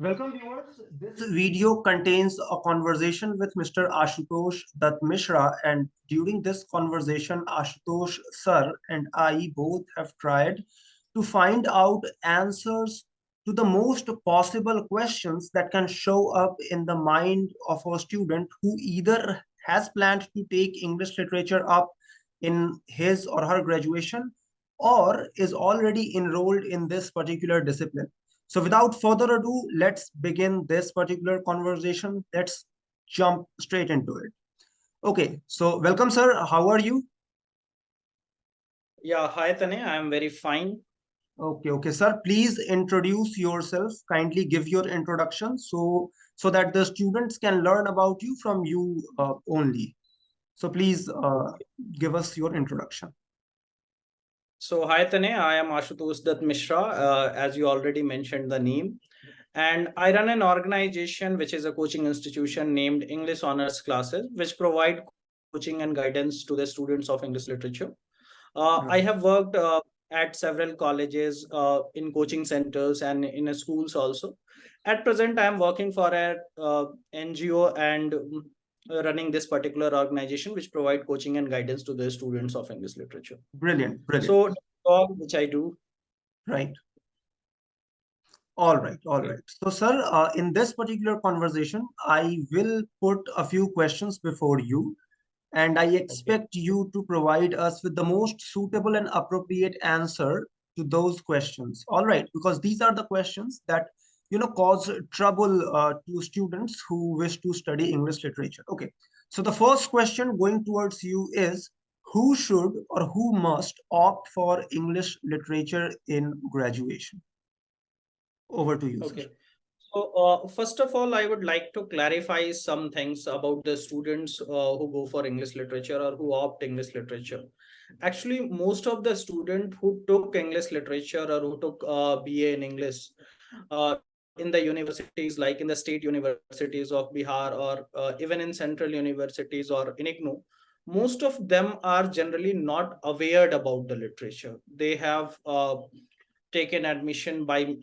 Welcome viewers. This video contains a conversation with Mr. Ashutosh Dutt Mishra, and during this conversation, Ashutosh sir and I both have tried to find out answers to the most possible questions that can show up in the mind of a student who either has planned to take English literature up in his or her graduation or is already enrolled in this particular discipline. So without further ado, let's begin this particular conversation. Let's jump straight into it. Okay, so welcome, sir. How are you? Yeah, hi Tanay, I am very fine. Okay, sir. Please introduce yourself. Kindly give your introduction so that the students can learn about you from you only. So please Okay. give us your introduction. So, hi Tanay, I am Ashutosh Dutt Mishra, as you already mentioned the name. And I run an organization which is a coaching institution named English Honors Classes, which provide coaching and guidance to the students of English literature. I Right. have worked at several colleges, in coaching centers, and in schools also. At present, I am working for a NGO and running this particular organization, which provide coaching and guidance to the students of English literature. Brilliant, brilliant. So, all which I do. Right. All right. So, sir, in this particular conversation, I will put a few questions before you, and I Okay. expect you to provide us with the most suitable and appropriate answer to those questions. All right, because these are the questions that cause trouble to students who wish to study English literature. Okay, so the first question going towards you is who should or who must opt for English literature in graduation? Over to you, sir. Okay. So, first of all, I would like to clarify some things about the students who go for English literature or who opt English literature. Actually, most of the students who took English literature or who took BA in English in the universities, like in the state universities of Bihar or even in central universities or in IGNOU, most of them are generally not aware about the literature. They have taken admission by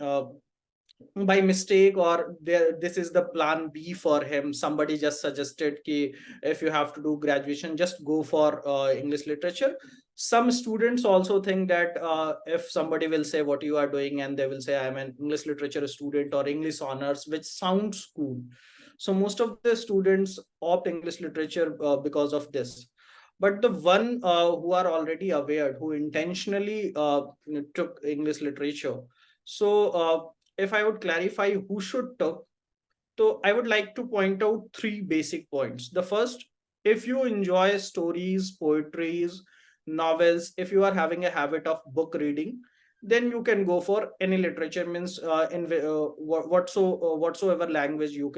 mistake, or there this is the plan B for him. Somebody just suggested ki if you have to do graduation, just go for English literature. Some students also think that if somebody will say what you are doing, and they will say I am an English literature student or English honors, which sounds cool. So most of the students opt English literature because of this. But the one who are already aware, who intentionally took English literature, so if I would clarify who should talk, so I would like to point out three basic points. The first, if you enjoy stories, poetries, novels, if you are having a habit of book reading, then you can go for any literature. Means whatsoever language you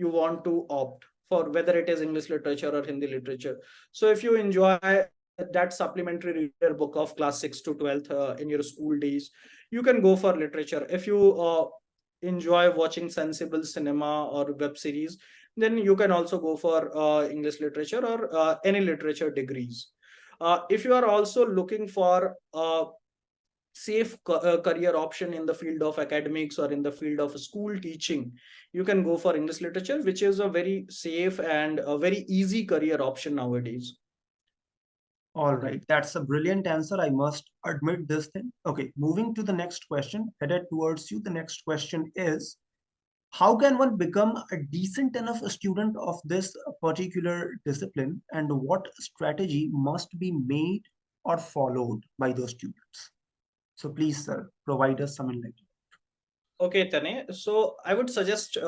want to opt for, whether it is English literature or Hindi literature. So if you enjoy that supplementary reader book of class 6 to 12th in your school days, you can go for literature. If you enjoy watching sensible cinema or web series, then you can also go for English literature or any literature degrees. If you are also looking for a safe career option in the field of academics or in the field of school teaching, you can go for English literature, which is a very safe and a very easy career option nowadays. All right, that's a brilliant answer. I must admit this thing. Okay, moving to the next question, headed towards you. The next question is, how can one become a decent enough student of this particular discipline, and what strategy must be made or followed by those students? So please, sir, provide us some enlightenment. Okay, Tane. So I would suggest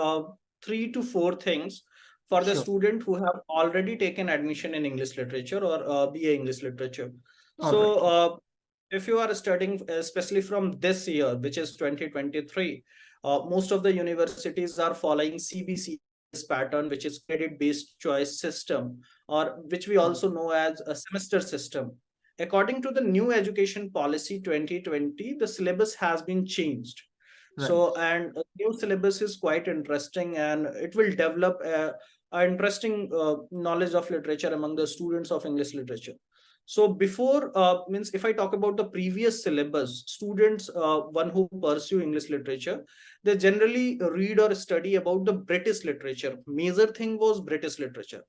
three to four things for the Sure. student who have already taken admission in English literature or BA English literature. All So right. if you are studying, especially from this year, which is 2023, most of the universities are following CBCS pattern, which is credit-based choice system, or which we Mm. also know as a semester system. According to the new education policy 2020, the syllabus has been changed. Right. So, and new syllabus is quite interesting, and it will develop a interesting knowledge of literature among the students of English literature. So before means if I talk about the previous syllabus, students one who pursue English literature, they generally read or study about the British literature. Major thing was British literature.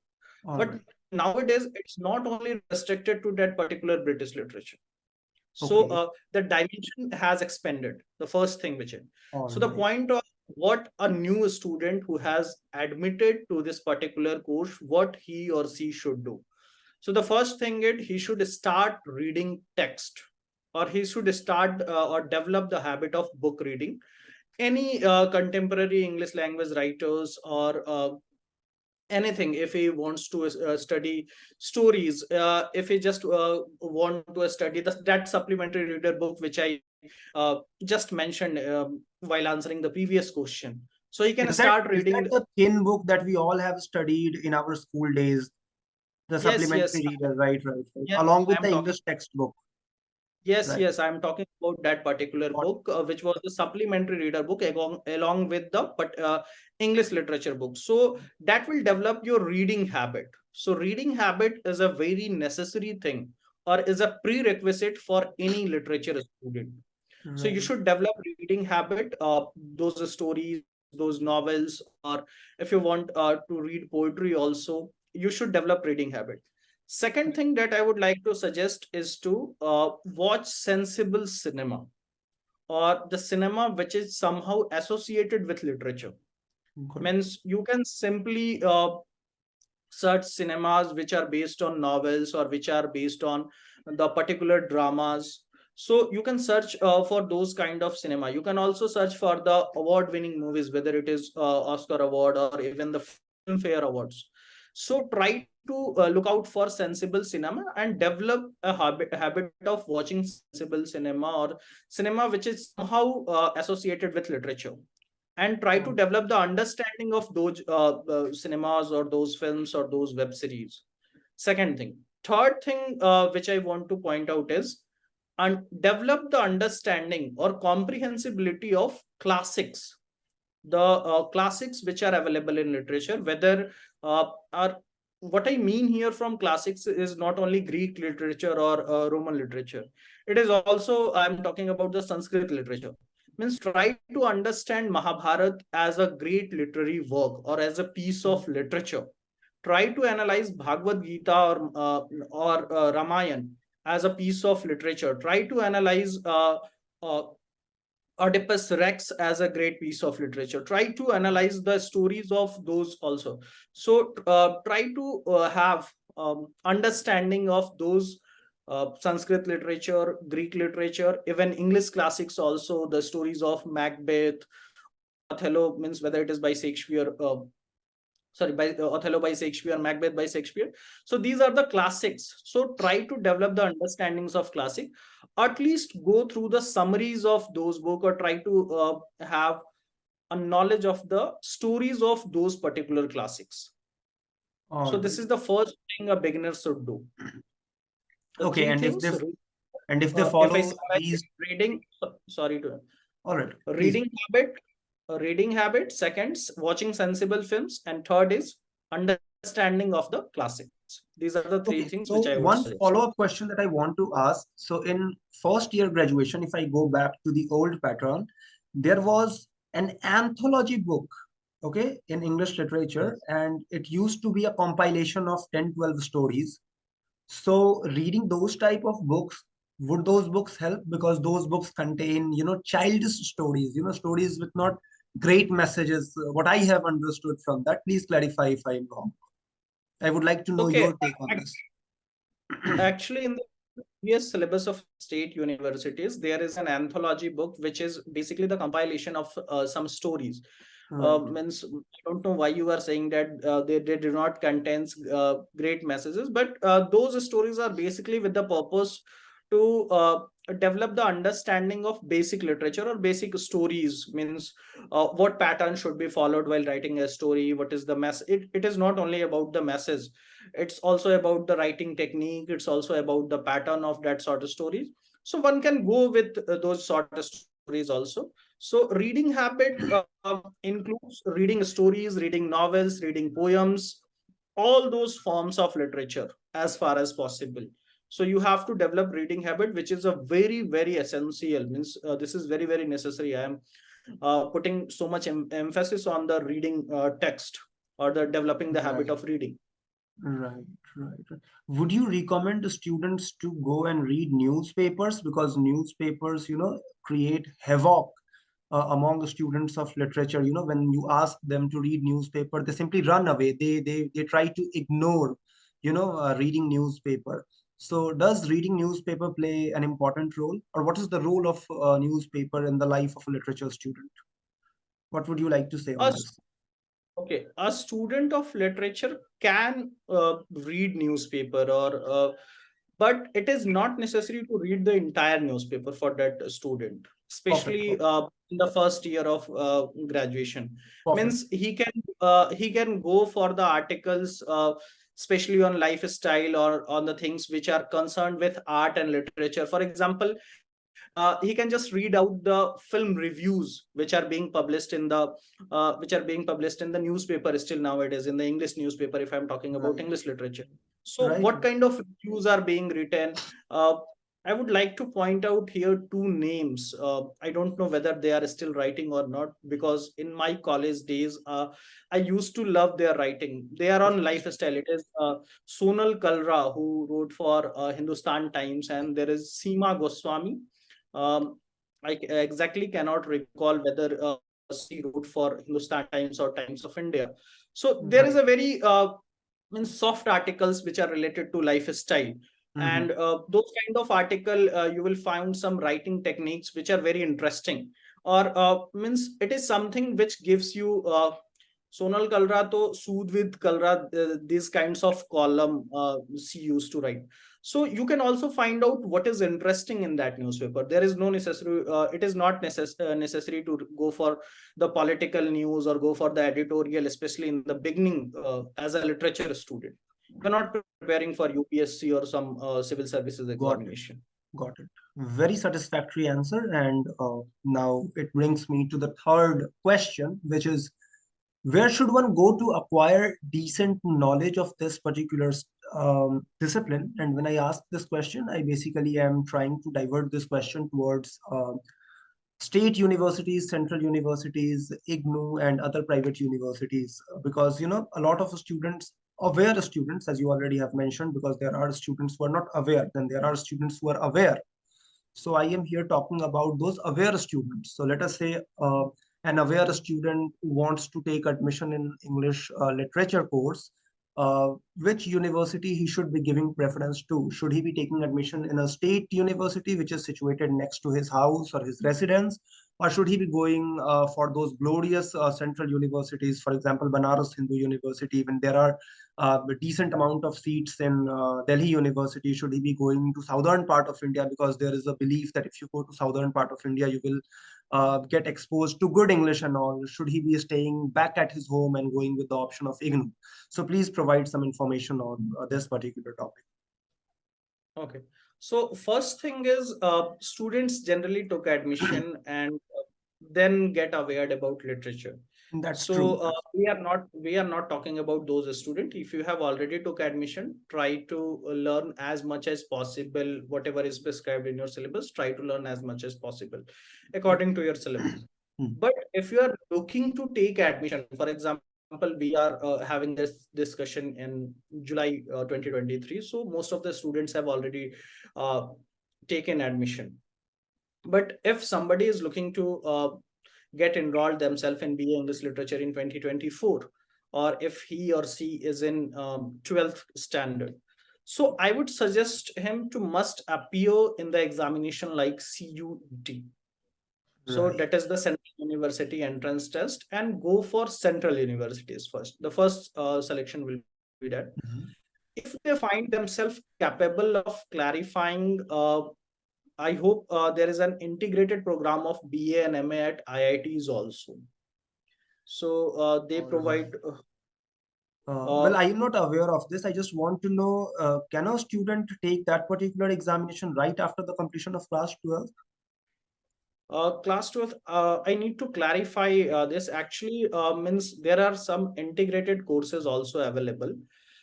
All But right. nowadays it's not only restricted to that particular British literature. So Okay. the dimension has expanded. The first thing which is. All So the right. point of what a new student who has admitted to this particular course, what he or she should do. So the first thing is he should start reading text, or he should start or develop the habit of book reading. Any contemporary English language writers or anything, if he wants to study stories, if he just want to study that supplementary reader book which I just mentioned while answering the previous question, so he can start Is that reading. the thin book that we all have studied in our school days? The Yes, yes, supplementary reader, right, right, right. yes, Along I with am the talking. English textbook, Yes, right? yes, I'm talking about that particular Got book, which was the supplementary reader book along with the English literature book. So that will develop your reading habit. So reading habit is a very necessary thing, or is a prerequisite for any literature student. So you right. should develop reading habit, those stories, those novels, or if you want to read poetry also, you should develop reading habit. Second thing that I would like to suggest is to watch sensible cinema, or the cinema which is somehow associated with literature. Good. Means you can simply search cinemas which are based on novels, or which are based on the particular dramas. So you can search for those kind of cinema. You can also search for the award winning movies, whether it is Oscar award or even the Filmfare awards. So try to look out for sensible cinema and develop a habit of watching sensible cinema, or cinema which is somehow associated with literature, and try to All develop the understanding of those cinemas or those films or those web series. Second thing. Third thing which I want to point out is, and develop the understanding or comprehensibility of classics, the classics which are available in literature, whether are what I mean here from classics is not only Greek literature or Roman literature. It is also, I'm talking about the Sanskrit literature. Means try to understand Mahabharat as a great literary work or as a piece right. of literature. Try to analyze Bhagavad Gita or Ramayan as a piece of literature. Try to analyze uh, Oedipus Rex as a great piece of literature. Try to analyze the stories of those also. So try to have understanding of those Sanskrit literature, Greek literature, even English classics also, the stories of Macbeth or Othello, means whether it is by Shakespeare, sorry, by Othello by Shakespeare, Macbeth by Shakespeare. So these are the classics. So try to develop the understandings of classic, at least go through the summaries of those book, or try to have a knowledge of the stories of those particular classics. All So this right. is the first thing a beginner should do. The Okay, three things. and if they If I follow summarize it, these, reading, sorry to all right, please. reading habit, seconds watching sensible films, and third is understanding of the classics. These are the three things Okay, which I so would one suggest. follow-up question that I want to ask. So in first year graduation, if I go back to the old pattern, there was an anthology book, okay, in English literature, and it used to be a compilation of 10, 12 stories. So reading those type of books, would those books help? Because those books contain, childish stories, stories with not great messages. What I have understood from that, please clarify if I'm wrong. I would like to know Okay, your take on this. actually, in the previous syllabus of state universities, there is an anthology book which is basically the compilation of some stories. Right. Means I don't know why you are saying that they do not contain great messages, but those stories are basically with the purpose to develop the understanding of basic literature or basic stories. Means what pattern should be followed while writing a story, what is the mess. It is not only about the message, it's also about the writing technique, it's also about the pattern of that sort of stories. So one can go with those sort of stories also. So reading habit includes reading stories, reading novels, reading poems, all those forms of literature as far as possible. So you have to develop reading habit, which is a very, very essential, means this is very, very necessary. I am putting so much emphasis on the reading text, or the developing the habit Right. of reading. Right, right. Would you recommend the students to go and read newspapers, because newspapers, create havoc among the students of literature? When you ask them to read newspaper, they simply run away. They try to ignore, reading newspaper. So does reading newspaper play an important role, or what is the role of newspaper in the life of a literature student? What would you like to say on A this? Okay, a student of literature can read newspaper, but it is not necessary to read the entire newspaper for that student, Perfect, especially in the first year of graduation. perfect. Means he can go for the articles, especially on lifestyle or on the things which are concerned with art and literature. For example, he can just read out the film reviews which are being published in the newspaper still nowadays, in the English newspaper, if I'm talking about Right, English literature. So right. what kind of reviews are being written? uh, I would like to point out here two names. I don't know whether they are still writing or not, because in my college days, I used to love their writing. They are on lifestyle. It is Sonal Kalra, who wrote for Hindustan Times, and there is Seema Goswami. um, exactly cannot recall whether she wrote for Hindustan Times or Times of India. So there is a Right. very soft articles which are related to lifestyle, Hmm. and those kind of article, you will find some writing techniques which are very interesting, or means it is something which gives you Sonal Kalra to Soothe with Kalra, these kinds of column she used to write. So you can also find out what is interesting in that newspaper. There is no necessary, it is not necessary to go for the political news or go for the editorial, especially in the beginning as a literature student. You're not preparing for UPSC or some civil services Got it. examination. Got it. Very satisfactory answer. And now it brings me to the third question, which is, where should one go to acquire decent knowledge of this particular discipline? And when I ask this question, I basically am trying to divert this question towards state universities, central universities, IGNU, and other private universities, because a lot of students, aware students, as you already have mentioned, because there are students who are not aware, then there are students who are aware. So I am here talking about those aware students. So let us say an aware student wants to take admission in English literature course. Which university he should be giving preference to? Should he be taking admission in a state university which is situated next to his house or his residence, or should he be going for those glorious central universities, for example, Banaras Hindu University, when there are a decent amount of seats in Delhi University? Should he be going to southern part of India, because there is a belief that if you go to southern part of India, you will get exposed to good English and all? Should he be staying back at his home and going with the option of IGNU? So please provide some information on this particular topic. Okay. So first thing is, students generally took admission and then get aware about literature. That's So true. That's we are not talking about those students. If you have already took admission, try to learn as much as possible. Whatever is prescribed in your syllabus, try to learn as much as possible according to your syllabus. Hmm. But if you are looking to take admission, for example, we are having this discussion in July 2023. So most of the students have already uh, taken admission. But if somebody is looking to get enrolled themselves in BA English Literature in 2024, or if he or she is in 12th standard, so I would suggest him to must appear in the examination like CUT. So Right. that is the Central University entrance test, and go for central universities first. The first selection will be that. Mhm. If they find themselves capable of clarifying, I hope there is an integrated program of BA and MA at IITs also. So they All right. provide. Well, Uh, I am not aware of this. I just want to know, can a student take that particular examination right after the completion of class 12? Class 12, I need to clarify this. Actually, means there are some integrated courses also available.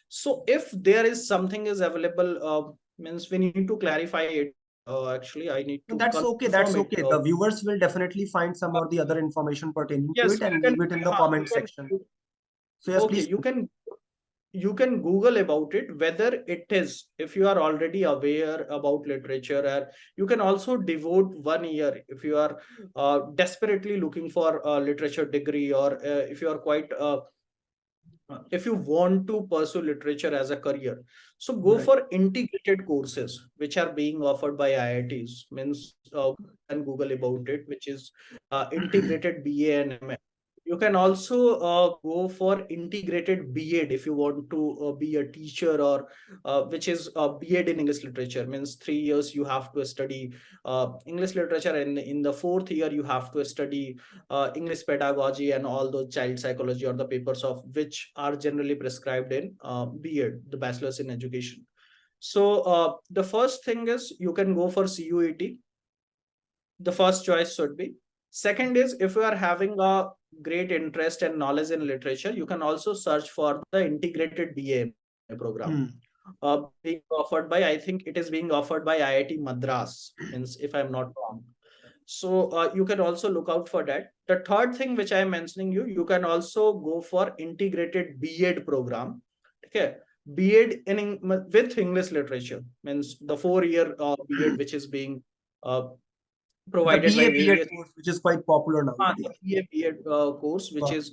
So if there is something is available, Means we need to clarify it. Actually, I need No, to that's okay. confirm That's it. okay. The viewers will definitely find some or the other information pertaining to Yes, it and you can. leave it in the You comment can. section. So yes, Okay, please. you can Google about it, whether it is, if you are already aware about literature, or you can also devote 1 year if you are desperately looking for a literature degree, or if you are quite if you want to pursue literature as a career. So go Right. for integrated courses which are being offered by IITs. Means and Google about it, which is integrated BA and MA. You can also go for integrated B.Ed if you want to be a teacher, or which is B.Ed in English literature. Means 3 years you have to study English literature, and in the fourth year you have to study English pedagogy and all those child psychology, or the papers of which are generally prescribed in B.Ed, the Bachelor's in Education. So the first thing is you can go for CUET. The first choice should be. Second is, if you are having a great interest and knowledge in literature, you can also search for the integrated BA program. Hmm. Being offered by, I think it is being offered by IIT Madras, means if I'm not wrong. So you can also look out for that. The third thing which I am mentioning you, you can also go for integrated B.Ed program. Okay, B.Ed with English literature, means the 4 year B.Ed which is being uh, The provided by BA B.Ed various course, which is quite popular nowadays. BA B.Ed course, which Got is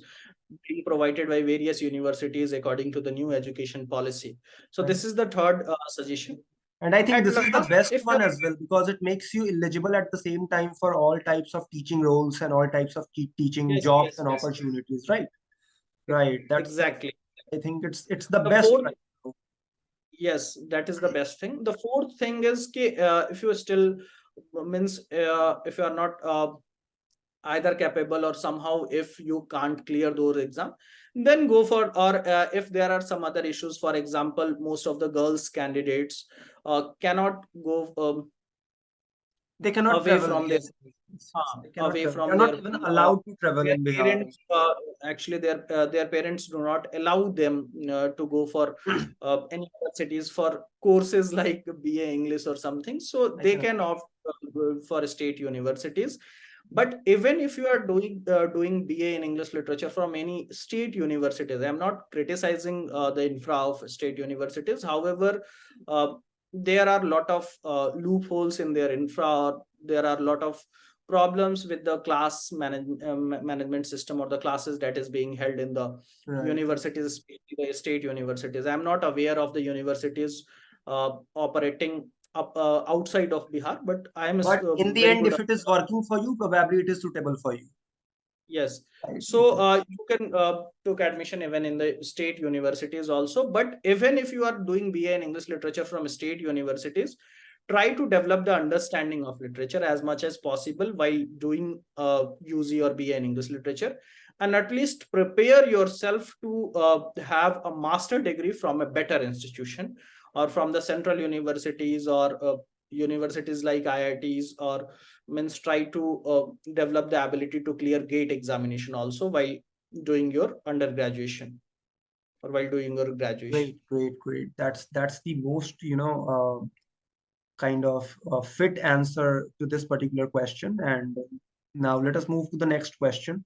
being provided by various universities according to the new education policy. So it. Right. this is the third suggestion. And I think At this is the last, best if one as well because it makes you eligible at the same time for all types of teaching roles and all types of teaching yes, jobs yes, and yes, opportunities, right? Right. That's exactly. I think it's the The best fourth, right now. yes, that is the best thing. The fourth thing is if you still means if you are not either capable, or somehow if you can't clear those exam, then go for, or if there are some other issues, for example, most of the girls candidates cannot go They cannot away travel. from their Yes, yes, yes. They cannot away travel. They are from not even allowed to travel their in Bihar. parents. Actually, their parents do not allow them to go for any other cities for courses like BA English or something. So I they can can understand. opt for state universities. But even if you are doing BA in English literature from any state universities, I'm not criticizing the infra of state universities. However, uh, there are a lot of loopholes in their infra. There are a lot of problems with the management system, or the classes that is being held in the Right, right. universities, especially the state universities. I'm not aware of the universities operating outside of Bihar, but I am But in the very end, good. if it is working for you, probably it is suitable for you. Yes. Right. So you can took admission even in the state universities also. But even if you are doing BA in English literature from state universities, try to develop the understanding of literature as much as possible while doing UG or BA in English literature, and at least prepare yourself to have a master degree from a better institution, or from the central universities, or universities like IITs, or means try to develop the ability to clear gate examination also while doing your undergraduation, or while doing your graduation. Great, great, great. That's the most, kind of fit answer to this particular question. And now let us move to the next question.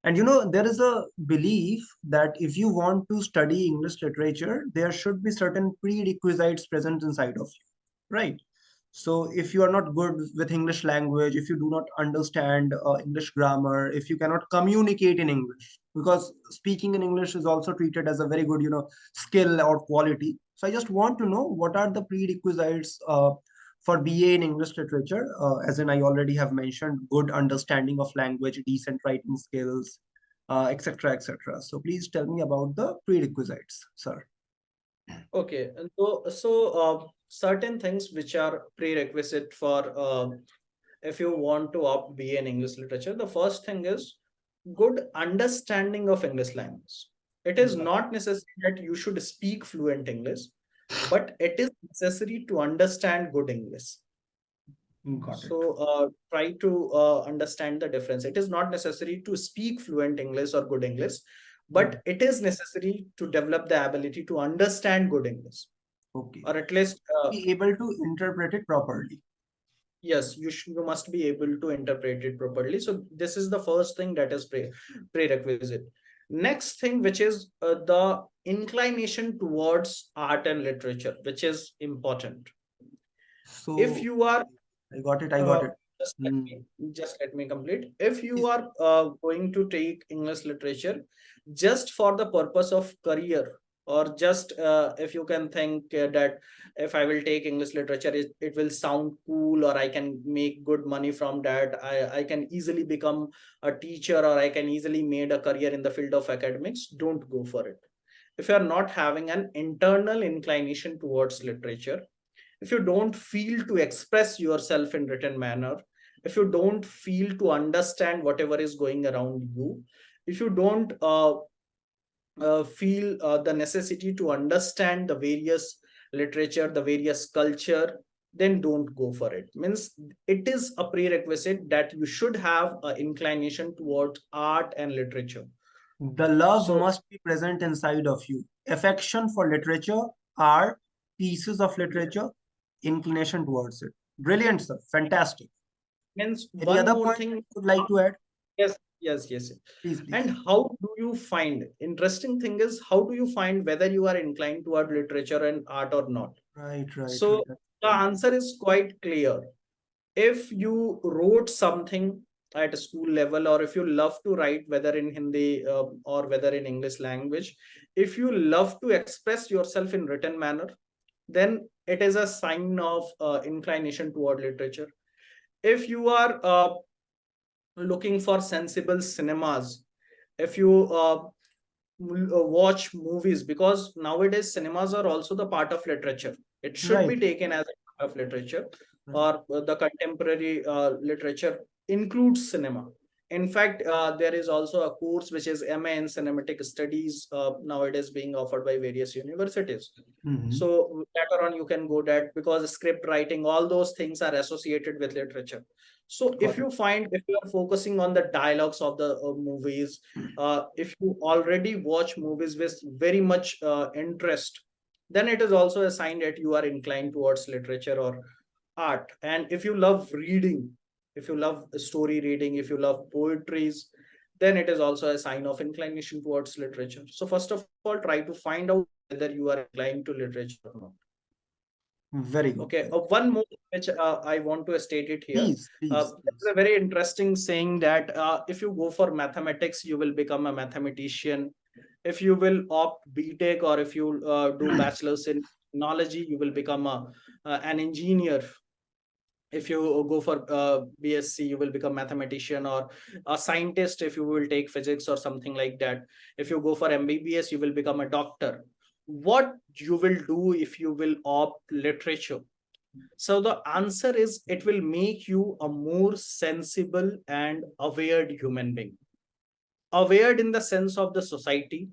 And there is a belief that if you want to study English literature, there should be certain prerequisites present inside of you, right? So if you are not good with English language, if you do not understand English grammar, if you cannot communicate in English, because speaking in English is also treated as a very good, skill or quality. So I just want to know what are the prerequisites for BA in English literature, as in I already have mentioned, good understanding of language, decent writing skills, etc., etc. So please tell me about the prerequisites, sir. Okay, and so certain things which are prerequisite for if you want to opt BA in English literature, the first thing is good understanding of English language. It is Got not necessary that you should speak fluent English, but it is necessary to understand good English. got it. So try to understand the difference. It is not necessary to speak fluent English or good English, Hmm. but it is necessary to develop the ability to understand good English. Okay. or at least Be able to interpret it properly. yes, you must be able to interpret it properly. So this is the first thing that is prerequisite. Next thing, which is the inclination towards art and literature, which is important. If So you are I got it. I got uh, it. just let Hmm. me just let me complete. If you Please. are going to take English literature just for the purpose of career, or just if you can think that if I will take English literature, it will sound cool, or I can make good money from that. I can easily become a teacher, or I can easily made a career in the field of academics. Don't go for it. If you are not having an internal inclination towards literature, if you don't feel to express yourself in written manner, if you don't feel to understand whatever is going around you, if you don't feel the necessity to understand the various literature, the various culture, then don't go for it. Means it is a prerequisite that you should have an inclination towards art and literature. The love So must be present inside of you. Affection for literature, art, pieces of literature, inclination towards it. Brilliant, sir. Fantastic. means Any one other more point thing. you would like to add? Yes, yes, yes. Please, And please. how do you find? Interesting thing is, how do you find whether you are inclined toward literature and art or not? Right, right, So right. the answer is quite clear. If you wrote something at a school level, or if you love to write, whether in Hindi or whether in English language, if you love to express yourself in written manner, then it is a sign of inclination toward literature. If you are looking for sensible cinemas, if you watch movies, because nowadays cinemas are also the part of literature, it should be Right, taken as a part of literature, right. or the contemporary literature includes cinema. In fact, there is also a course which is MA in cinematic studies, nowadays being offered by various universities. Hmm. So later on you can go that, because script writing, all those things are associated with literature. So if Got it. you find, if you are focusing on the dialogues of the movies, if you already watch movies with very much interest, then it is also a sign that you are inclined towards literature or art. And if you love reading, if you love story reading, if you love poetries, then it is also a sign of inclination towards literature. So first of all, try to find out whether you are inclined to literature or not. Very good. Okay, one more which I want to state it here. Please, please, There's please. a very interesting saying that if you go for mathematics, you will become a mathematician. If you will opt BTech, or if you do bachelor's in technology, you will become an engineer. If you go for BSc, you will become mathematician, or a scientist if you will take physics or something like that. If you go for MBBS, you will become a doctor. What you will do if you will opt literature? So the answer is, it will make you a more sensible and aware human being. Aware in the sense of the society,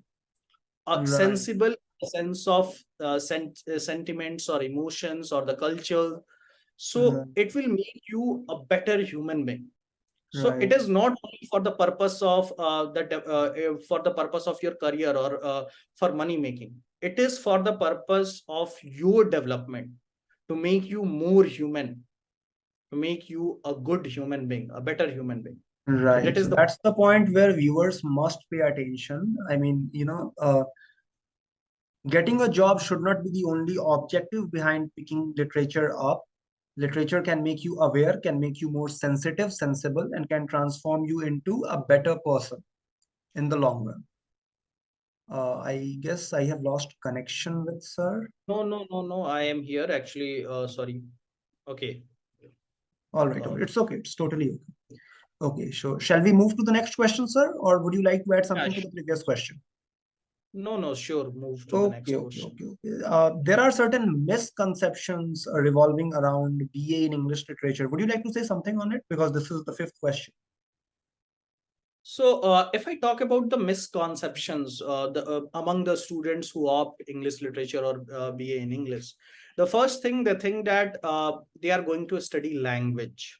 Right, sensible in the sense of sentiments or emotions or the culture. So right, it will make you a better human being. So it right, is not only for the purpose of for the purpose of your career, or for money making. It is for the purpose of your development, to make you more human, to make you a good human being, a better human being. So right. that So is the that's the point where viewers must pay attention. I mean, getting a job should not be the only objective behind picking literature up. Literature can make you aware, can make you more sensitive, sensible, and can transform you into a better person in the long run. I guess I have lost connection with sir. no. I am here actually. Sorry. Okay. All right, Uh, okay. It's okay. It's totally okay. Okay, so shall we move to the next question, sir? Or would you like to add yeah, something to the previous question? no, sure. Move to the Okay, next okay, question. okay, okay. There are certain misconceptions revolving around BA in English literature. Would you like to say something on it? Because this is the fifth question. So, if I talk about the misconceptions among the students who opt English literature or BA in English, the first thing they think that they are going to study language.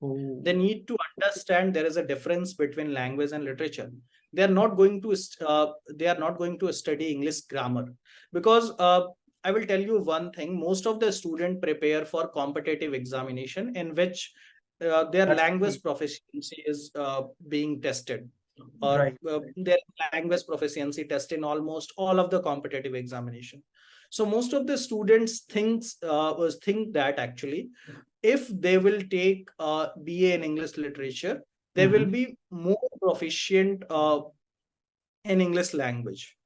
Oh, They need to understand there is a difference between language and literature. They are not going to they are not going to study English grammar, because I will tell you one thing. Most of the students prepare for competitive examination in which their That's language great. proficiency is being tested, or Right. their language proficiency test in almost all of the competitive examination. So most of the students think that actually if they will take BA in English literature, they will Mm-hmm. be more proficient in English language.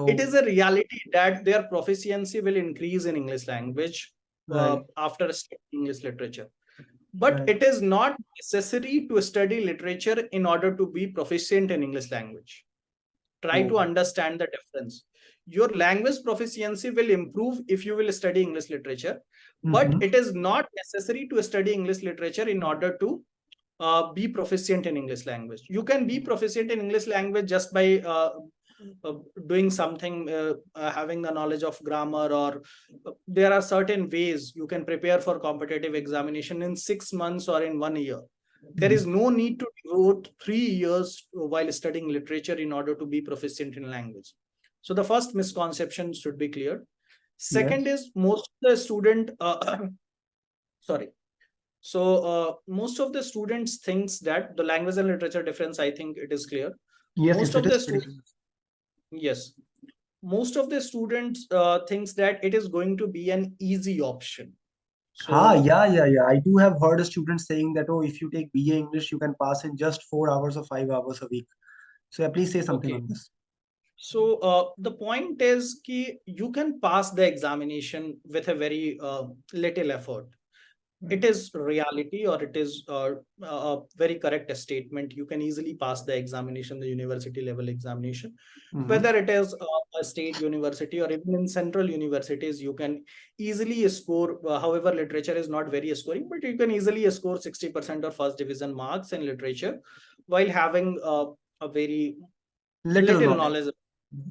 It is Oh, a reality that their proficiency will increase in English language right, after studying English literature. But right. it is not necessary to study literature in order to be proficient in English language. Try to Oh. understand the difference. Your language proficiency will improve if you will study English literature, but Mm-hmm. it is not necessary to study English literature in order to be proficient in English language. You can be proficient in English language just by uh, doing something, having the knowledge of grammar, or there are certain ways you can prepare for competitive examination in 6 months or in 1 year. There Mm-hmm. is no need to devote 3 years while studying literature in order to be proficient in language. So the first misconception should be cleared. Second Yes. is most of the student, sorry. So most of the students thinks that the language and literature difference, I think it is clear. Yes, Most yes, it of is the pretty students, clear. yes, most of the students thinks that it is going to be an easy option. So Yeah, yeah, yeah. I do have heard students saying that, oh, if you take BA English, you can pass in just 4 hours or 5 hours a week. So yeah, please say something okay, on this. so the point is ki you can pass the examination with a very little effort. Right. It is reality, or it is a very correct statement. You can easily pass the examination, the university level examination, Mm-hmm. whether it is a state university or even in central universities. You can easily score, however literature is not very scoring, but you can easily score 60% or first division marks in literature while having a very Little little knowledge. knowledge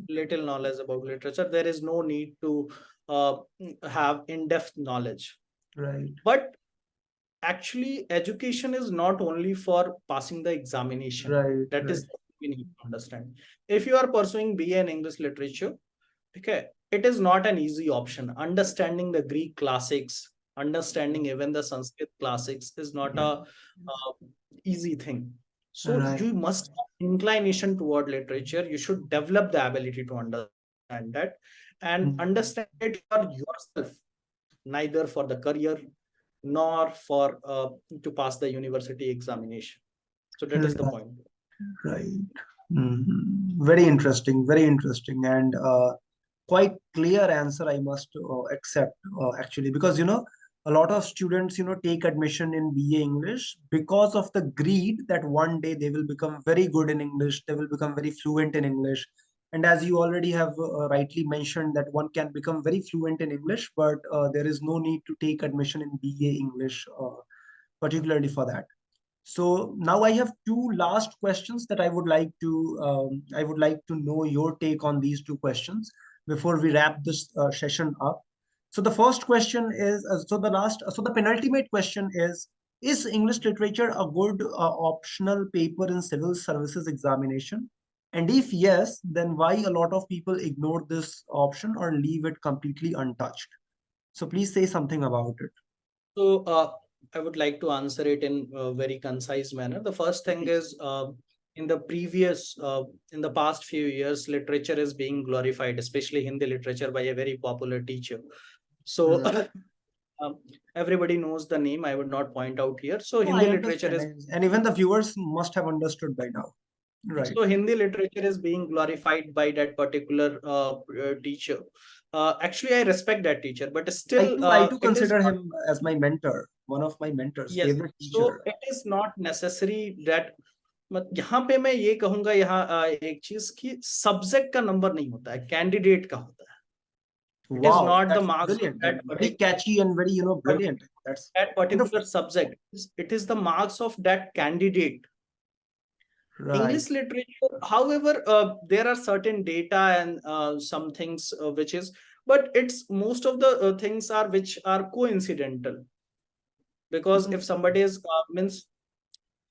little knowledge about literature. There is no need to uh, have in-depth knowledge. Right, But actually education is not only for passing the examination. right, That is right. what we need to understand. If you are pursuing BA in English literature, okay, it is not an easy option. Understanding the Greek classics, understanding even the Sanskrit classics is not Yes, a easy thing. So right. you must have inclination toward literature. You should develop the ability to understand that, and understand Mhm. it for yourself, neither for the career nor for to pass the university examination. So that is the Right, point. right. Very interesting, very interesting, and quite clear answer, I must accept, actually, because a lot of students take admission in BA English because of the greed that one day they will become very good in English, they will become very fluent in English. And as you already have rightly mentioned, that one can become very fluent in English, but there is no need to take admission in BA English, particularly for that. So now I have two last questions that I would like to know your take on these two questions before we wrap this session up. So the first question is, so the penultimate question is English literature a good optional paper in civil services examination? And if yes, then why a lot of people ignore this option or leave it completely untouched? So please say something about it. So I would like to answer it in a very concise manner. The first thing Please. is in the past few years, literature is being glorified, especially Hindi literature, by a very popular teacher. So Mm. um, everybody knows the name. I would not point out here. So Oh, Hindi I literature understand. is And even the viewers must have understood by now. Right. So Hindi literature is being glorified by that particular teacher. Actually, I respect that teacher, but still, I too it is consider not, him as my mentor, one of my mentors, yes. favorite So teacher. it is not necessary that यहाँ पे मैं ये कहूंगा, यहाँ एक चीज की subject का नंबर नहीं होता है, कैंडिडेट का होता है. It is Wow, not the that's marks of brilliant. Very catchy and very, brilliant. That's that wonderful. particular subject. It is the marks of that candidate. Right. English literature, however, there are certain data and some things which is, but it's most of the things are which are coincidental. Because if Mhm. somebody is means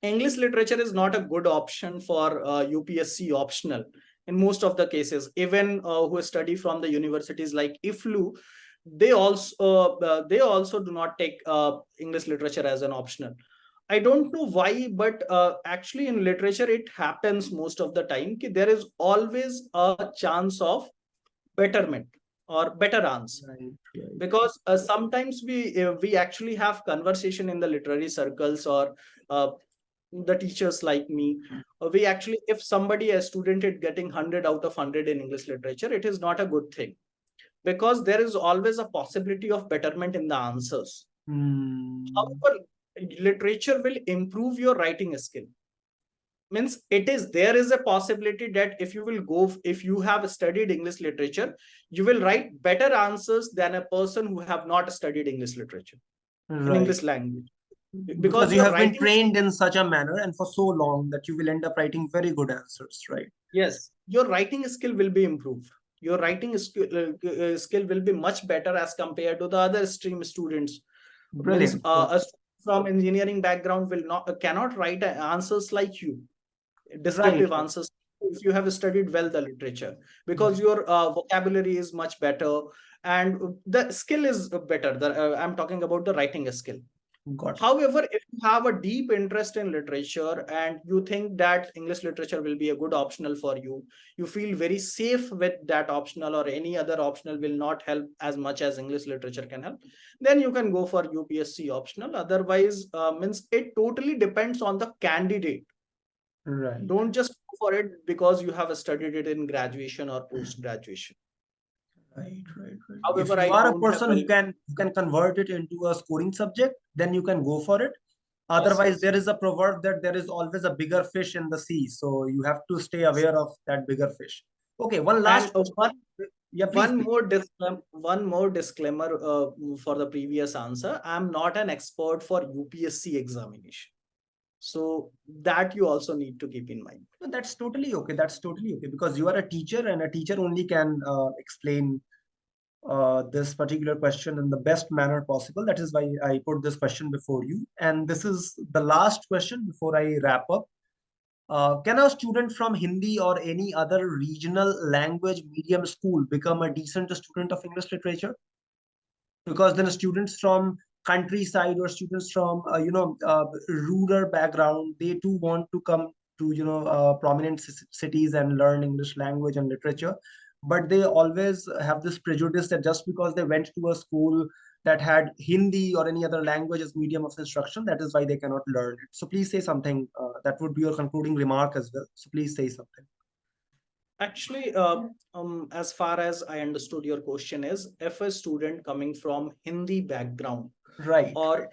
English literature is not a good option for UPSC optional in most of the cases. Even who study from the universities like IFLU, they also do not take English literature as an optional. I don't know why, but actually in literature it happens most of the time कि there is always a chance of betterment or better answer. Right, right. Because sometimes we actually have conversation in the literary circles, or uh, the teachers like me, we actually, if somebody, a student, is getting 100 out of 100 in English literature, it is not a good thing, because there is always a possibility of betterment in the answers. Hmm. However, literature will improve your writing skill. Means it is, there is a possibility that if you will go, if you have studied English literature, you will write better answers than a person who have not studied English literature in Right. English language, Because because you your have been writing, trained in such a manner and for so long that you will end up writing very good answers, right? yes, your writing skill will be improved. Your writing skill will be much better as compared to the other stream students. Means Brilliant. a student from engineering background will not cannot write answers like you, Right, descriptive right, answers, if you have studied well the literature, because right. your vocabulary is much better, and the skill is better. I'm talking about the writing skill. Got it. However, if you have a deep interest in literature and you think that English literature will be a good optional for you, you feel very safe with that optional, or any other optional will not help as much as English literature can help, then you can go for UPSC optional. Otherwise, means it totally depends on the candidate. Right. Don't just go for it because you have studied it in graduation or post graduation. Right, right, right. If However, you I are a don't have person very, who can convert it into a scoring subject, then you can go for it. yes, Otherwise, yes. there is a proverb that there is always a bigger fish in the sea. So you have to stay aware of that bigger fish. Okay, one And last question. Yeah, please, please. one more disclaimer for the previous answer. I'm not an expert for UPSC examination, so that you also need to keep in mind. No, that's totally okay. That's totally okay because you are a teacher and a teacher only can explain this particular question in the best manner possible. That is why I put this question before you. And this is the last question before I wrap up. Can a student from Hindi or any other regional language medium school become a decent student of English literature? Because then students from countryside or students from rural background, they too want to come to prominent cities and learn English language and literature, but they always have this prejudice that just because they went to a school that had Hindi or any other language as medium of instruction, that is why they cannot learn it. So please say something. That would be your concluding remark as well, so please say something. Actually, as far as I understood your question is, if a student coming from Hindi background Right, right, or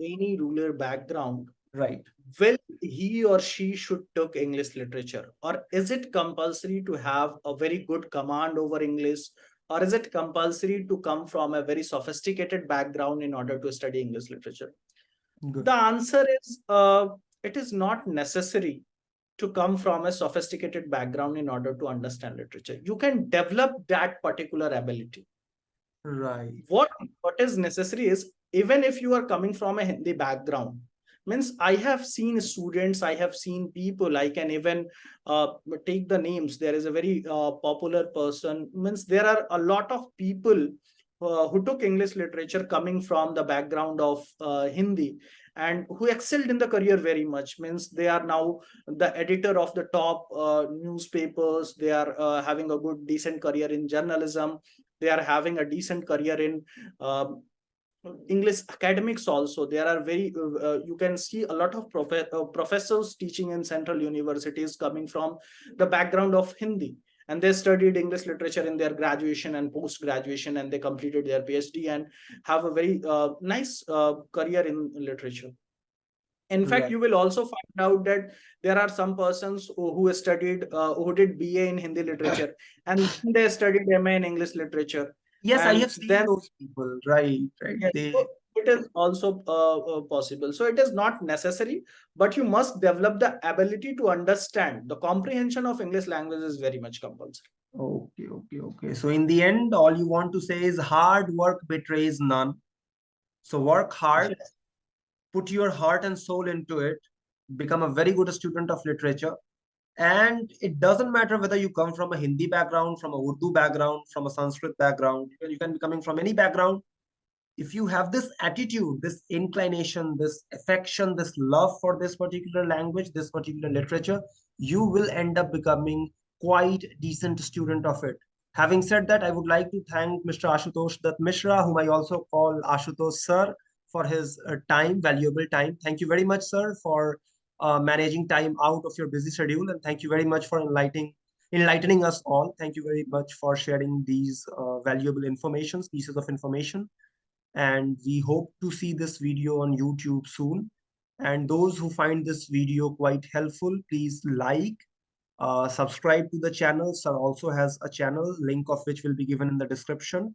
any rural background, right. will he or she should took English literature, or is it compulsory to have a very good command over English, or is it compulsory to come from a very sophisticated background in order to study English literature? Good. The answer is it is not necessary to come from a sophisticated background in order to understand literature. You can develop that particular ability. Right. What is necessary is, even if you are coming from a Hindi background, means I have seen students, I have seen people, I can even uh, take the names. There is a very popular person, means there are a lot of people who took English literature coming from the background of Hindi, and who excelled in the career very much. Means they are now the editor of the top newspapers, they are having a good decent career in journalism, they are having a decent career in um, English academics also. There are very you can see a lot of professors teaching in central universities coming from the background of Hindi, and they studied English literature in their graduation and post graduation, and they completed their PhD and have a very nice career in literature. In fact, Right. you will also find out that there are some persons who studied who did BA in Hindi literature, and they studied MA in English literature, Yes, I and have seen then, those people. Right, right. yes, They so it is also possible. So it is not necessary, but you must develop the ability to understand. The comprehension of English language is very much compulsory. okay, okay, okay. So in the end, all you want to say is hard work betrays none. So work hard, Yes. put your heart and soul into it, become a very good student of literature, And it doesn't matter whether you come from a Hindi background, from a Urdu background, from a Sanskrit background, you can be coming from any background. If you have this attitude, this inclination, this affection, this love for this particular language, this particular literature, you will end up becoming quite decent student of it. Having said that, I would like to thank Mr. Ashutosh Dutt Mishra, whom I also call Ashutosh Sir, for his time, valuable time. Thank you very much, sir, for managing time out of your busy schedule, and thank you very much for enlightening us all. Thank you very much for sharing these valuable informations, pieces of information, and we hope to see this video on YouTube soon. And those who find this video quite helpful, please like, subscribe to the channel. Sir also has a channel, link of which will be given in the description.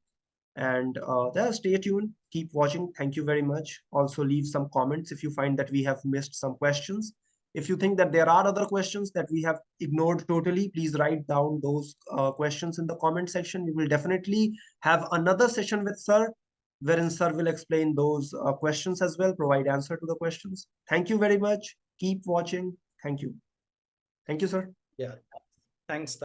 And yeah, stay tuned, keep watching. Thank you very much. Also leave some comments if you find that we have missed some questions. If you think that there are other questions that we have ignored totally, please write down those questions in the comment section. We will definitely have another session with sir, wherein sir will explain those questions as well, provide answer to the questions. Thank you very much. Keep watching. Thank you. Thank you, sir. Yeah. Thanks.